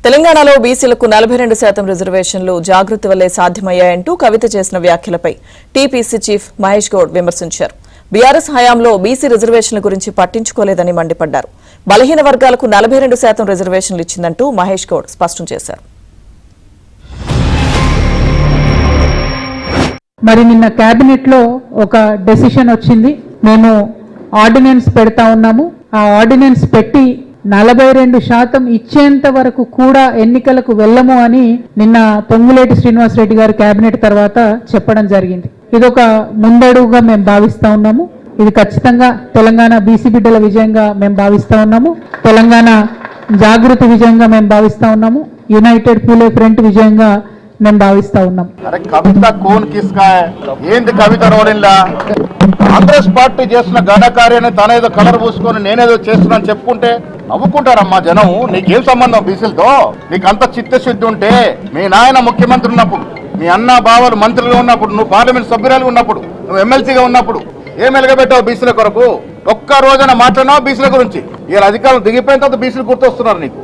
తెలంగాణలో బీసీలకు 42% రిజర్వేషన్లు జాగృతి వల్లే సాధ్యమయ్యాయంటూ కవిత చేసిన వ్యాఖ్యలపై టీపీసీ చీఫ్ మహేష్ గౌడ్ విమర్శించారు. బీఆర్ఎస్ హయాంలో బీసీ రిజర్వేషన్ల గురించి పట్టించుకోలేదని మండిపడ్డారు. బలహీన వర్గాలకు 42% రిజర్వేషన్లు ఇచ్చిందంటూ మహేష్ గౌడ్ స్పష్టం చేశారు. మరి నిన్న కేబినెట్ లో ఒక డెసిషన్ వచ్చింది. మేము ఆర్డినెన్స్ పెడతా ఉన్నాము. ఆ ఆర్డినెన్స్ పెట్టి 42% ఇచ్చేంత వరకు కూడా ఎన్నికలకు వెళ్ళము అని నిన్న పొంగులేటి శ్రీనివాసరెడ్డి గారు కేబినెట్ తర్వాత చెప్పడం జరిగింది. ఇదొక ముందడుగుగా మేము భావిస్తా ఉన్నాము. ఇది ఖచ్చితంగా తెలంగాణ బీసీ బిడ్డల విజయంగా మేము భావిస్తా ఉన్నాము. తెలంగాణ జాగృతి విజయంగా మేము భావిస్తా ఉన్నాము. యునైటెడ్ పూలే ఫ్రంట్ విజయంగా మేము భావిస్తా ఉన్నాం. కవిత కోన్ కిస్కా ఏంది కవిత రోలిన్లా కాంగ్రెస్ పార్టీ చేస్తున్న ఘనకార్యాన్ని తనేదో కలర్ పూసుకొని నేనేదో చేస్తున్నాను చెప్పుకుంటే నవ్వుకుంటారమ్మా జనం. నీకేం సంబంధం బీసీలతో? నీకంత చిత్తశుద్ధి ఉంటే మీ నాయన ముఖ్యమంత్రి ఉన్నప్పుడు, మీ అన్న బావలు మంత్రులుగా ఉన్నప్పుడు, నువ్వు పార్లమెంట్ సభ్యురాలుగా ఉన్నప్పుడు, నువ్వు ఎమ్మెల్సీగా ఉన్నప్పుడు ఏం వెలగబెట్టావు బీసీల కొరకు? ఒక్క రోజున మాట్లాడినావు బీసీల గురించి? ఇలా అధికారులు దిగిపోయిన తర్వాత బీసీలు గుర్తొస్తున్నారు నీకు.